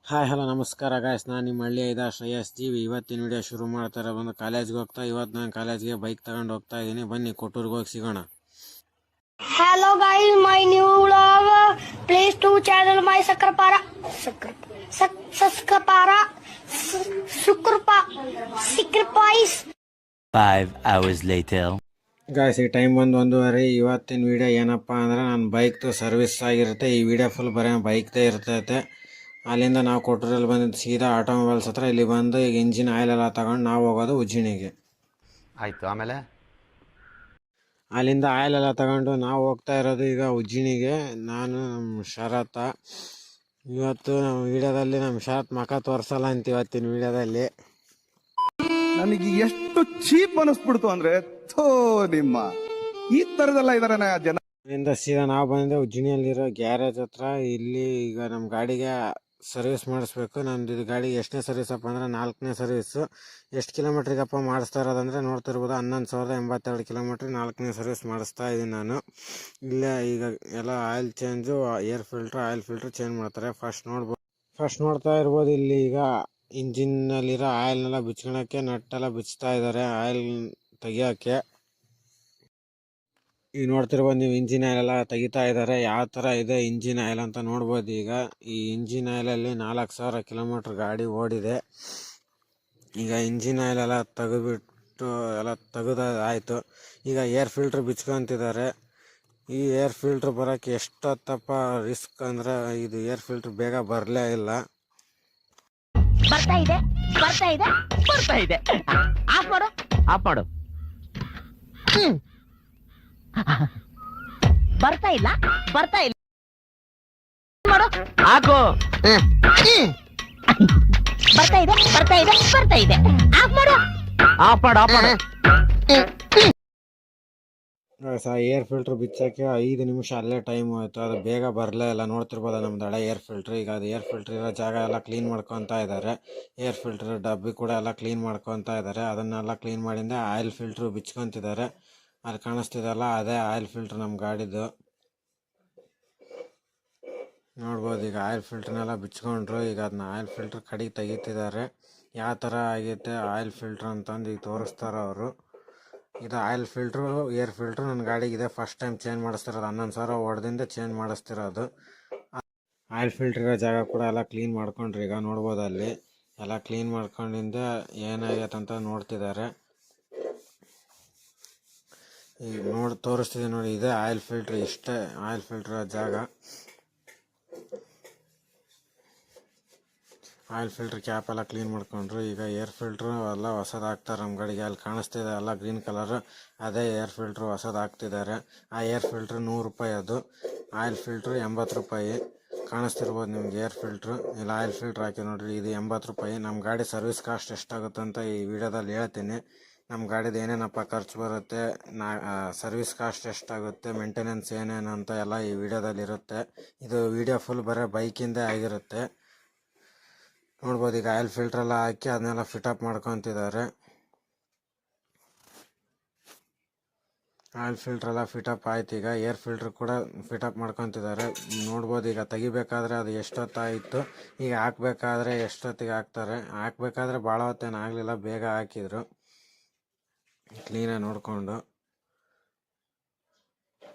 Hi hello ನಮಸ್ಕಾರ guys, ನಾನು ನಿಮ್ಮ ಹಳ್ಳಿಯ ಶ್ರೇಯಸ್ ಜೀವಿ. ಇವತ್ತಿನ ವಿಡಿಯೋ ಶುರು ಮಾಡ್ತಾರೆ. ಬಂದು ಕಾಲೇಜ್ಗೆ ಹೋಗ್ತಾ ಇವತ್ತು ನಾನು ಕಾಲೇಜ್ಗೆ ಬೈಕ್ ತಗೊಂಡು ಹೋಗ್ತಾ ಇದ್ದೀನಿ. ಬನ್ನಿ ಕೊಟ್ಟೂರ್ಗೆ ಹೋಗಿ ಸಿಗೋಣ. Hello guys, my new vlog. Please to channel my Sakrapara. Sakrapara. Sacrifice. 5 hours later. Guys, ಈ ಟೈಮ್ ಬಂದು 1:30. ಇವತ್ತಿನ ವಿಡಿಯೋ ಏನಪ್ಪ ಅಂದ್ರೆ ನನ್ನ ಬೈಕ್ದು ಸರ್ವಿಸ್ ಆಗಿರುತ್ತೆ. ಈ ವಿಡಿಯೋ ಫುಲ್ ಬರೀ ಬೈಕ್ದೇ ಇರ್ತೈತೆ. ಅಲ್ಲಿಂದ ನಾವು ಕೊಟ್ಟೂರಲ್ಲಿ ಬಂದಿದ್ದು ಸೀದಾ ಆಟೋಮೊಬೈಲ್ಸ್ ಹತ್ರ. ಇಲ್ಲಿ ಬಂದು ಈಗ ಇಂಜಿನ್ ಆಯಿಲ್ ಎಲ್ಲ ತಗೊಂಡು ನಾವು ಹೋಗೋದು ಉಜ್ಜಿಣಿಗೆ. ಆಯಿತು. ಆಮೇಲೆ ಅಲ್ಲಿಂದ ಆಯಿಲ್ ಎಲ್ಲ ತಗೊಂಡು ನಾವು ಹೋಗ್ತಾ ಇರೋದು ಈಗ ಉಜ್ಜಿಣಿಗೆ. ನಾನು ನಮ್ಮ ಶರತ್. ಇವತ್ತು ನಮ್ಮ ವಿಡಿಯೋದಲ್ಲಿ ನಮ್ಮ ಶರತ್ ಮಖ ತೋರಿಸಲ್ಲ ಅಂತ ಇವತ್ತಿನ ವಿಡಿಯೋದಲ್ಲಿ. ನನಗೆ ಎಷ್ಟು ಚೀಪ್ ಅನಿಸ್ಬಿಡ್ತು ಅಂದ್ರೆ ನಿಮ್ಮ ಈ ತರದೆಲ್ಲ ಇದಾರೆ ಜನ. ಅಲ್ಲಿಂದ ಸೀದಾ ನಾವು ಬಂದಿದ್ದೆ ಉಜ್ಜಿಣಿಯಲ್ಲಿರೋ ಗ್ಯಾರೇಜ್ ಹತ್ರ. ಇಲ್ಲಿ ಈಗ ನಮ್ಮ ಗಾಡಿಗೆ ಸರ್ವಿಸ್ ಮಾಡಿಸ್ಬೇಕು. ನಮ್ದು ಇದು ಗಾಡಿ ಎಷ್ಟನೇ ಸರ್ವಿಸ್ ಅಪ್ಪ ಅಂದರೆ 4ನೇ ಸರ್ವಿಸ್ಸು. ಎಷ್ಟು ಕಿಲೋಮೀಟ್ರಿಗಪ್ಪ ಮಾಡಿಸ್ತಾ ಇರೋದಂದರೆ ನೋಡ್ತಿರ್ಬೋದು, 11,082 ಕಿಲೋಮೀಟ್ರ್ 4ನೇ ಸರ್ವಿಸ್ ಮಾಡಿಸ್ತಾ ಇದ್ದೀನಿ ನಾನು. ಇಲ್ಲೇ ಈಗ ಎಲ್ಲ oil change, air filter, oil filter change ಮಾಡ್ತಾರೆ. ಫಸ್ಟ್ ನೋಡ್ತಾ ಇರ್ಬೋದು, ಇಲ್ಲಿ ಈಗ ಇಂಜಿನ್ನಲ್ಲಿರೋ ಆಯಿಲ್ನೆಲ್ಲ ಬಿಚ್ಕೊಳಕ್ಕೆ ನಟ್ಟೆಲ್ಲ ಬಿಚ್ತಾ ಇದ್ದಾರೆ ಆಯಿಲ್ ತೆಗಿಯೋಕ್ಕೆ. ಈಗ ನೋಡ್ತಿರ್ಬೋದು ನೀವು, ಇಂಜಿನ್ ಆಯಿಲ್ ಎಲ್ಲ ತೆಗಿತಾ ಇದ್ದಾರೆ. ಯಾವ ಥರ ಇದೆ ಇಂಜಿನ್ ಆಯಿಲ್ ಅಂತ ನೋಡ್ಬೋದು. ಈಗ ಈ ಇಂಜಿನ್ ಆಯಿಲಲ್ಲಿ 4,000 ಕಿಲೋಮೀಟ್ರ್ ಗಾಡಿ ಓಡಿದೆ. ಈಗ ಇಂಜಿನ್ ಆಯಿಲ್ ಎಲ್ಲ ತೆಗೆದುಬಿಟ್ಟು ಎಲ್ಲ ತೆಗೆದಾಯಿತು. ಈಗ ಏರ್ ಫಿಲ್ಟ್ರ್ ಬಿಚ್ಕೊತಿದ್ದಾರೆ. ಈ ಏರ್ ಫಿಲ್ಟ್ರ್ ಬರೋಕ್ಕೆ ಎಷ್ಟೊತ್ತಪ್ಪ ರಿಸ್ಕ್ ಅಂದರೆ, ಇದು ಏರ್ ಫಿಲ್ಟ್ರ್ ಬೇಗ ಬರಲೇ ಇಲ್ಲ. ಬರ್ತಾ ಇದೆ ಆಫ್ ಮಾಡು. ಬರ್ತಾ ಇಲ್ಲ ಮಾಡು. ಹಾಕು. ಬರ್ತಾ ಇದೆ ಆಫ್ ಮಾಡು. ಏರ್ ಫಿಲ್ಟ್ರ್ ಬಿಚ್ಚೋಕ್ಕೆ 5 ನಿಮಿಷ ಅಲ್ಲೇ ಟೈಮ್ ಆಯಿತು. ಅದು ಬೇಗ ಬರಲೇ ಇಲ್ಲ. ನೋಡ್ತಿರ್ಬೋದು ನಮ್ದು ಹಳೆ ಏರ್ ಫಿಲ್ಟ್ರ್. ಈಗ ಅದು ಏರ್ ಫಿಲ್ಟ್ರ್ ಇರೋ ಜಾಗ ಎಲ್ಲ ಕ್ಲೀನ್ ಮಾಡ್ಕೊತಾ ಇದ್ದಾರೆ. ಏರ್ ಫಿಲ್ಟ್ರ್ ಡಬ್ಬಿ ಕೂಡ ಎಲ್ಲ ಕ್ಲೀನ್ ಮಾಡ್ಕೊತಾ ಇದ್ದಾರೆ. ಅದನ್ನೆಲ್ಲ ಕ್ಲೀನ್ ಮಾಡಿಂದ ಆಯಿಲ್ ಫಿಲ್ಟ್ರು ಬಿಚ್ಕೊತಿದ್ದಾರೆ. ಅದು ಕಾಣಿಸ್ತಿದೆಯಲ್ಲ, ಅದೇ ಆಯಿಲ್ ಫಿಲ್ಟ್ರ್ ನಮ್ಮ ಗಾಡಿದು. ನೋಡ್ಬೋದು ಈಗ ಆಯಿಲ್ ಫಿಲ್ಟ್ರನ್ನೆಲ್ಲ ಬಿಚ್ಕೊಂಡ್ರು. ಈಗ ಅದನ್ನ ಆಯಿಲ್ ಫಿಲ್ಟ್ರ್ ಕಡೆಗೆ ತೆಗಿತಿದ್ದಾರೆ. ಯಾವ ಥರ ಆಗೈತೆ ಆಯಿಲ್ ಫಿಲ್ಟ್ರ್ ಅಂತಂದು ಈಗ ತೋರಿಸ್ತಾರೆ ಅವರು. ಇದು ಆಯಿಲ್ ಫಿಲ್ಟ್ರು, ಏರ್ ಫಿಲ್ಟ್ರು ನನ್ನ ಗಾಡಿಗಿದೆ. ಫಸ್ಟ್ ಟೈಮ್ ಚೇಂಜ್ ಮಾಡಿಸ್ತಿರೋದು. 11,000 ಹೊಡೆದಿಂದ ಚೇಂಜ್ ಮಾಡಿಸ್ತಿರೋದು. ಆಯಿಲ್ ಫಿಲ್ಟ್ರ್ ಇರೋ ಜಾಗ ಕೂಡ ಎಲ್ಲ ಕ್ಲೀನ್ ಮಾಡ್ಕೊಂಡ್ರಿ. ಈಗ ನೋಡ್ಬೋದು ಅಲ್ಲಿ ಎಲ್ಲ ಕ್ಲೀನ್ ಮಾಡ್ಕೊಂಡಿಂದ ಏನಾಗೈತೆ ಅಂತ ನೋಡ್ತಿದ್ದಾರೆ. ಈಗ ತೋರಿಸ್ತಿದೆ ನೋಡಿ, ಇದೆ ಆಯಿಲ್ ಫಿಲ್ಟ್ರ್. ಇಷ್ಟೇ ಆಯಿಲ್ ಫಿಲ್ಟ್ರ್ ಜಾಗ. ಆಯಿಲ್ ಫಿಲ್ಟ್ರ್ ಕ್ಯಾಪ್ ಎಲ್ಲ ಕ್ಲೀನ್ ಮಾಡ್ಕೊಂಡ್ರು. ಈಗ ಏರ್ ಫಿಲ್ಟ್ರು ಎಲ್ಲ ಹೊಸದು ಹಾಕ್ತಾರೆ ನಮ್ಮ ಗಾಡಿಗೆ. ಅಲ್ಲಿ ಕಾಣಿಸ್ತಿದೆ ಎಲ್ಲ ಗ್ರೀನ್ ಕಲರು, ಅದೇ ಏರ್ ಫಿಲ್ಟ್ರು ಹೊಸದು ಹಾಕ್ತಿದ್ದಾರೆ. ಆ ಏರ್ ಫಿಲ್ಟ್ರ್ 100 ರೂಪಾಯಿ, ಅದು ಆಯಿಲ್ ಫಿಲ್ಟ್ರು 80 ರೂಪಾಯಿ. ಕಾಣಿಸ್ತಿರ್ಬೋದು ನಿಮ್ಗೆ ಏರ್ ಫಿಲ್ಟ್ರು. ಇಲ್ಲ ಆಯಿಲ್ ಫಿಲ್ಟ್ರ್ ಹಾಕಿ ನೋಡಿರಿ, ಇದು 80 ರೂಪಾಯಿ. ನಮ್ಮ ಗಾಡಿ ಸರ್ವಿಸ್ ಕಾಸ್ಟ್ ಎಷ್ಟಾಗುತ್ತೆ ಅಂತ ಈ ವಿಡಿಯೋದಲ್ಲಿ ಹೇಳ್ತೀನಿ. ನಮ್ಮ ಗಾಡಿದು ಏನೇನಪ್ಪ ಖರ್ಚು ಬರುತ್ತೆ, ಸರ್ವಿಸ್ ಕಾಸ್ಟ್ ಎಷ್ಟಾಗುತ್ತೆ, ಮೇಂಟೆನೆನ್ಸ್ ಏನೇನು ಅಂತ ಎಲ್ಲ ಈ ವಿಡಿಯೋದಲ್ಲಿ ಇರುತ್ತೆ. ಇದು ವಿಡಿಯೋ ಫುಲ್ ಬರೀ ಬೈಕಿಂದೇ ಆಗಿರುತ್ತೆ. ನೋಡ್ಬೋದು ಈಗ ಆಯಿಲ್ ಫಿಲ್ಟ್ರೆಲ್ಲ ಹಾಕಿ ಅದನ್ನೆಲ್ಲ ಫಿಟಪ್ ಮಾಡ್ಕೊತಿದ್ದಾರೆ. ಆಯಿಲ್ ಫಿಲ್ಟ್ರೆಲ್ಲ ಫಿಟಪ್ ಆಯ್ತು. ಈಗ ಏರ್ ಫಿಲ್ಟ್ರ್ ಕೂಡ ಫಿಟಪ್ ಮಾಡ್ಕೊತಿದ್ದಾರೆ. ನೋಡ್ಬೋದು ಈಗ ತೆಗಿಬೇಕಾದ್ರೆ ಅದು ಎಷ್ಟೊತ್ತಾಯಿತು, ಈಗ ಹಾಕಬೇಕಾದ್ರೆ ಎಷ್ಟೊತ್ತಿಗೆ ಹಾಕ್ತಾರೆ. ಹಾಕಬೇಕಾದ್ರೆ ಭಾಳ ಹೊತ್ತೇನು ಆಗಲಿಲ್ಲ, ಬೇಗ ಹಾಕಿದರು ಕ್ಲೀನಾಗಿ ನೋಡಿಕೊಂಡು.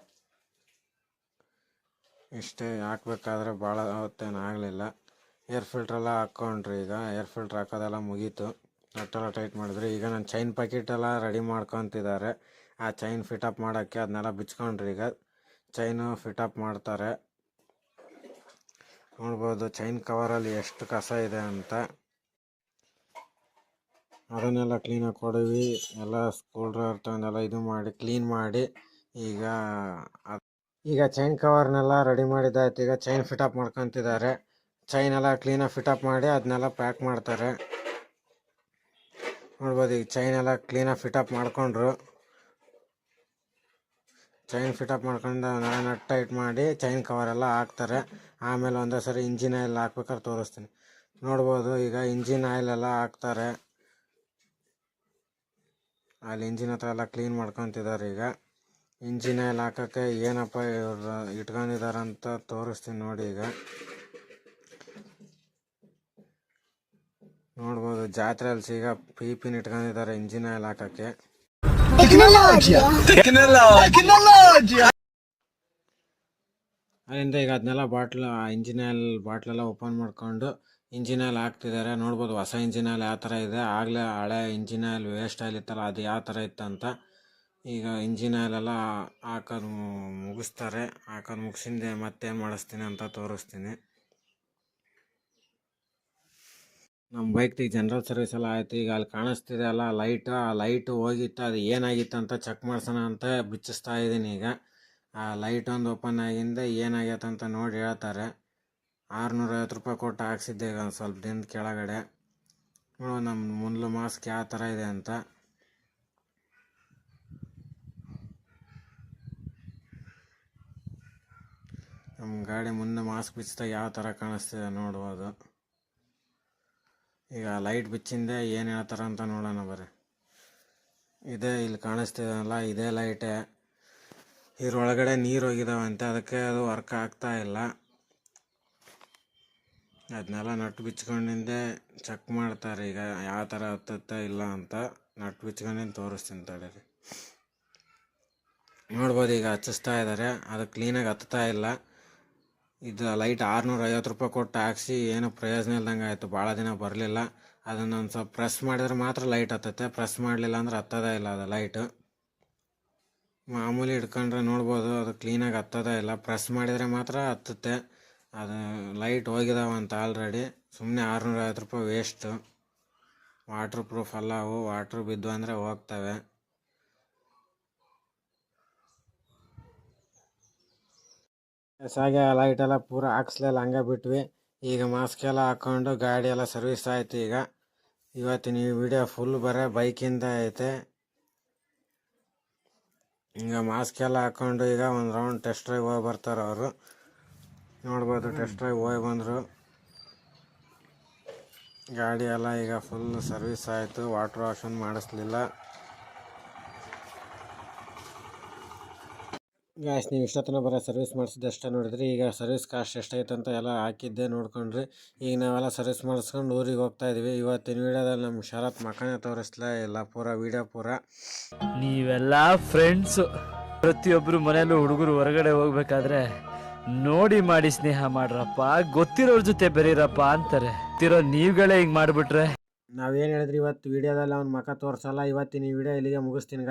ಇಷ್ಟೇ, ಹಾಕಬೇಕಾದ್ರೆ ಭಾಳ ಹೊತ್ತೇನು ಆಗಲಿಲ್ಲ. ಏರ್ ಫಿಲ್ಟ್ರೆಲ್ಲ ಹಾಕ್ಕೊಂಡ್ರಿ. ಈಗ ಏರ್ ಫಿಲ್ಟ್ರ್ ಹಾಕೋದೆಲ್ಲ ಮುಗೀತು. ನಟ್ಟೆಲ್ಲ ಟೈಟ್ ಮಾಡಿದ್ರು. ಈಗ ನಾನು ಚೈನ್ ಪ್ಯಾಕೆಟೆಲ್ಲ ರೆಡಿ ಮಾಡ್ಕೊತಿದ್ದಾರೆ. ಆ ಚೈನ್ ಫಿಟಪ್ ಮಾಡೋಕ್ಕೆ ಅದನ್ನೆಲ್ಲ ಬಿಚ್ಕೊಂಡ್ರಿ. ಈಗ ಚೈನು ಫಿಟಪ್ ಮಾಡ್ತಾರೆ. ನೋಡ್ಬೋದು ಚೈನ್ ಕವರಲ್ಲಿ ಎಷ್ಟು ಕಸ ಇದೆ ಅಂತ. ಅದನ್ನೆಲ್ಲ ಕ್ಲೀನಾಗಿ ಕೊಡವಿ. ಎಲ್ಲ ಸ್ಕ್ರೂ ಡ್ರೈವರ್ ತಗೊಂಡೆಲ್ಲ ಇದು ಮಾಡಿ ಕ್ಲೀನ್ ಮಾಡಿ ಈಗ ಚೈನ್ ಕವರ್ನೆಲ್ಲ ರೆಡಿ ಮಾಡಿದ್ದಾಯ್ತು. ಈಗ ಚೈನ್ ಫಿಟಪ್ ಮಾಡ್ಕೊತಿದ್ದಾರೆ. ಚೈನ್ ಎಲ್ಲ ಕ್ಲೀನಾಗಿ ಫಿಟಪ್ ಮಾಡಿ ಅದನ್ನೆಲ್ಲ ಪ್ಯಾಕ್ ಮಾಡ್ತಾರೆ. ನೋಡ್ಬೋದು ಈಗ ಚೈನ್ ಎಲ್ಲ ಕ್ಲೀನಾಗಿ ಫಿಟಪ್ ಮಾಡಿಕೊಂಡ್ರು. ಚೈನ್ ಫಿಟಪ್ ಮಾಡ್ಕೊಂಡು ನಟ್ ಟೈಟ್ ಮಾಡಿ ಚೈನ್ ಕವರೆಲ್ಲ ಹಾಕ್ತಾರೆ. ಆಮೇಲೆ ಒಂದೇ ಸರಿ ಇಂಜಿನ್ ಆಯಿಲ್ ಹಾಕ್ಬೇಕಾದ್ರೆ ತೋರಿಸ್ತೀನಿ. ನೋಡ್ಬೋದು ಈಗ ಇಂಜಿನ್ ಆಯಿಲೆಲ್ಲ ಹಾಕ್ತಾರೆ. ಅಲ್ಲಿ ಇಂಜಿನ್ ಹತ್ರ ಎಲ್ಲ ಕ್ಲೀನ್ ಮಾಡ್ಕೊತಿದ್ದಾರೆ. ಈಗ ಇಂಜಿನ್ ಆಯಿಲ್ ಹಾಕೋಕ್ಕೆ ಏನಪ್ಪ ಇವ್ರು ಇಟ್ಕೊಂಡಿದ್ದಾರೆ ಅಂತ ತೋರಿಸ್ತೀನಿ ನೋಡಿ. ಈಗ ನೋಡ್ಬೋದು ಜಾತ್ರೆಯಲ್ಲಿ ಈಗ ಪಿನ್ ಇಟ್ಕೊಂಡಿದ್ದಾರೆ ಇಂಜಿನ್ ಆಯಿಲ್ ಹಾಕಕ್ಕೆ. ಅಲ್ಲಿಂದ ಈಗ ಅದನ್ನೆಲ್ಲ ಇಂಜಿನ್ ಆಯಿಲ್ ಬಾಟ್ಲೆಲ್ಲ ಓಪನ್ ಮಾಡ್ಕೊಂಡು ಇಂಜಿನ್ ಆಯಿಲ್ ಹಾಕ್ತಿದ್ದಾರೆ. ನೋಡ್ಬೋದು ಹೊಸ ಇಂಜಿನ್ ಆಯಿಲ್ ಯಾವ ಥರ ಇದೆ. ಆಗಲೇ ಹಳೆ ಇಂಜಿನ್ ಆಯಿಲ್ ವೇಸ್ಟ್ ಆಯಿಲ್ ಇತ್ತಲ್ಲ ಅದು ಯಾವ ಥರ ಇತ್ತಂತ. ಈಗ ಇಂಜಿನ್ ಆಯಿಲೆಲ್ಲ ಹಾಕೋದು ಮುಗಿಸ್ತಾರೆ. ಹಾಕೋದು ಮುಗಿಸಿಂದೆ ಮತ್ತೇನು ಮಾಡಿಸ್ತೀನಿ ಅಂತ ತೋರಿಸ್ತೀನಿ. ನಮ್ಮ ಬೈಕ್ದು ಜನರಲ್ ಸರ್ವಿಸ್ ಎಲ್ಲ ಆಯಿತು. ಈಗ ಅಲ್ಲಿ ಕಾಣಿಸ್ತಿದೆ ಅಲ್ಲ ಲೈಟು ಹೋಗಿತ್ತು, ಅದು ಏನಾಗಿತ್ತು ಅಂತ ಚೆಕ್ ಮಾಡ್ಸೋಣ ಅಂತ ಬಿಚ್ಚಿಸ್ತಾ ಇದ್ದೀನಿ. ಈಗ ಆ ಲೈಟ್ ಒಂದು ಓಪನ್ ಆಗಿಂದ ಏನಾಗೈತೆ ಅಂತ ನೋಡಿ ಹೇಳ್ತಾರೆ. 650 ರೂಪಾಯಿ ಕೊಟ್ಟು ಹಾಕ್ಸಿದ್ದೆ ಈಗ ಒಂದು ಸ್ವಲ್ಪ ದಿನದ ಕೆಳಗಡೆ. ನೋಡೋ ನಮ್ಮ ಮುಂದ್ಲು ಮಾಸ್ಕ್ ಯಾವ ಥರ ಇದೆ ಅಂತ. ನಮ್ಮ ಗಾಡಿ ಮುಂದೆ ಮಾಸ್ಕ್ ಬಿಚ್ಚಿದಾಗ ಯಾವ ಥರ ಕಾಣಿಸ್ತಿದೆ ನೋಡ್ಬೋದು. ಈಗ ಲೈಟ್ ಬಿಚ್ಚಿಂದೆ ಏನು ಹೇಳ್ತಾರೆ ಅಂತ ನೋಡೋಣ ಬರ್ರಿ. ಇದೇ ಇಲ್ಲಿ ಕಾಣಿಸ್ತಿದಲ್ಲ, ಇದೇ ಲೈಟೇ. ಇದ್ರೊಳಗಡೆ ನೀರು ಹೋಗಿದಾವಂತೆ, ಅದಕ್ಕೆ ಅದು ವರ್ಕ್ ಆಗ್ತಾ ಇಲ್ಲ. ಅದನ್ನೆಲ್ಲ ನಟ್ಟು ಬಿಚ್ಕೊಂಡಿಂದೆ ಚೆಕ್ ಮಾಡ್ತಾರೆ. ಈಗ ಯಾವ ಥರ ಹತ್ತುತ್ತೆ ಇಲ್ಲ ಅಂತ ನಟ್ಟು ಬಿಚ್ಕೊಂಡಿಂದ ತೋರಿಸ್ತೀನಿ ತಡೀರಿ. ನೋಡ್ಬೋದು ಈಗ ಹಚ್ಚಿಸ್ತಾ ಇದ್ದಾರೆ, ಅದು ಕ್ಲೀನಾಗಿ ಹತ್ತುತ್ತಾ ಇಲ್ಲ. ಇದು ಲೈಟ್ 650 ರೂಪಾಯಿ ಕೊಟ್ಟು ಹಾಕ್ಸಿ ಏನೂ ಪ್ರಯೋಜನ ಇಲ್ದಂಗೆ ಆಯಿತು. ಭಾಳ ದಿನ ಬರಲಿಲ್ಲ. ಅದನ್ನು ಒಂದು ಸ್ವಲ್ಪ ಪ್ರೆಸ್ ಮಾಡಿದ್ರೆ ಮಾತ್ರ ಲೈಟ್ ಹತ್ತುತ್ತೆ. ಪ್ರೆಸ್ ಮಾಡಲಿಲ್ಲ ಅಂದ್ರೆ ಹತ್ತೋದೇ ಇಲ್ಲ ಅದು ಲೈಟು. ಮಾಮೂಲಿ ಹಿಡ್ಕೊಂಡ್ರೆ ನೋಡ್ಬೋದು ಅದು ಕ್ಲೀನಾಗಿ ಹತ್ತೋದೇ ಇಲ್ಲ. ಪ್ರೆಸ್ ಮಾಡಿದರೆ ಮಾತ್ರ ಹತ್ತುತ್ತೆ. ಅದು ಲೈಟ್ ಹೋಗಿದಾವಂತ ಆಲ್ರೆಡಿ. ಸುಮ್ಮನೆ 650 ರೂಪಾಯಿ ವೇಸ್ಟು. ವಾಟ್ರ್ ಪ್ರೂಫ್ ಅಲ್ಲ ಅವು, ವಾಟ್ರ್ ಬಿದ್ದು ಅಂದರೆ ಹೋಗ್ತವೆ. ಸಾಗೆ ಲೈಟೆಲ್ಲ ಪೂರ ಹಾಕ್ಸ್ಲಿಲ್ಲ, ಹಂಗೆ ಬಿಟ್ವಿ. ಈಗ ಮಾಸ್ಕ್ ಎಲ್ಲ ಹಾಕ್ಕೊಂಡು ಗಾಡಿ ಎಲ್ಲ ಸರ್ವಿಸ್ ಆಯಿತು. ಈಗ ಇವತ್ತಿನ ಈ ವಿಡಿಯೋ ಫುಲ್ ಬರೀ ಬೈಕಿಂದ ಐತೆ. ಈಗ ಮಾಸ್ಕ್ ಎಲ್ಲ ಹಾಕ್ಕೊಂಡು ಈಗ ಒಂದು ರೌಂಡ್ ಟೆಸ್ಟ್ ಡ್ರೈವ್ ಹೋಗಿ ಬರ್ತಾರೆ ಅವರು. ನೋಡ್ಬೋದು ಟೆಸ್ಟ್ ಡ್ರೈವ್ ಹೋಗಿ ಬಂದರು. ಗಾಡಿ ಎಲ್ಲ ಈಗ ಫುಲ್ ಸರ್ವಿಸ್ ಆಯಿತು. ವಾಟ್ರ್ ವಾಶ್ ಒಂದು ಮಾಡಿಸ್ಲಿಲ್ಲ. ಗ್ಯಾಸ್ ನೀವು ಇಷ್ಟೊತ್ತನ ಬರೋ ಸರ್ವಿಸ್ ಮಾಡಿಸಿದ್ದು ಅಷ್ಟೇ ನೋಡಿದ್ರಿ. ಈಗ ಸರ್ವಿಸ್ ಕಾಸ್ಟ್ ಎಷ್ಟೈತೆ ಅಂತ ಎಲ್ಲ ಹಾಕಿದ್ದೆ ನೋಡ್ಕೊಂಡ್ರಿ. ಈಗ ನಾವೆಲ್ಲ ಸರ್ವಿಸ್ ಮಾಡಿಸ್ಕೊಂಡು ಊರಿಗೆ ಹೋಗ್ತಾ ಇದೀವಿ. ಇವತ್ತಿನ ವೀಡಿಯೋದಲ್ಲಿ ನಮ್ಮ ಶರತ್ ಮಕ್ಕನೇ ತೋರಿಸ್ಲೇ ಇಲ್ಲ, ಪೂರ ವೀಡಿಯೋ ಪೂರ. ನೀವೆಲ್ಲ ಫ್ರೆಂಡ್ಸು, ಪ್ರತಿಯೊಬ್ಬರು ಮನೆಯಲ್ಲೂ ಹುಡುಗರು ಹೊರಗಡೆ ಹೋಗ್ಬೇಕಾದ್ರೆ ನೋಡಿ ಮಾಡಿ ಸ್ನೇಹ ಮಾಡ್ರಪ್ಪ, ಗೊತ್ತಿರೋರ ಜೊತೆ ಬೆರೀರಪ್ಪ ಅಂತಾರೆ. ಗೊತ್ತಿರೋ ನೀವುಗಳೇ ಹಿಂಗೆ ಮಾಡಿಬಿಟ್ರೆ ನಾವೇನು ಹೇಳಿದ್ರಿ ಇವತ್ತು ವೀಡಿಯೋದಲ್ಲಿ ಅವ್ನ ಮಕ್ಕ ತೋರಿಸಲ್ಲ. ಇವತ್ತಿನ ಈ ವಿಡಿಯೋ ಇಲ್ಲಿಗೆ ಮುಗಿಸ್ತೀನಿ.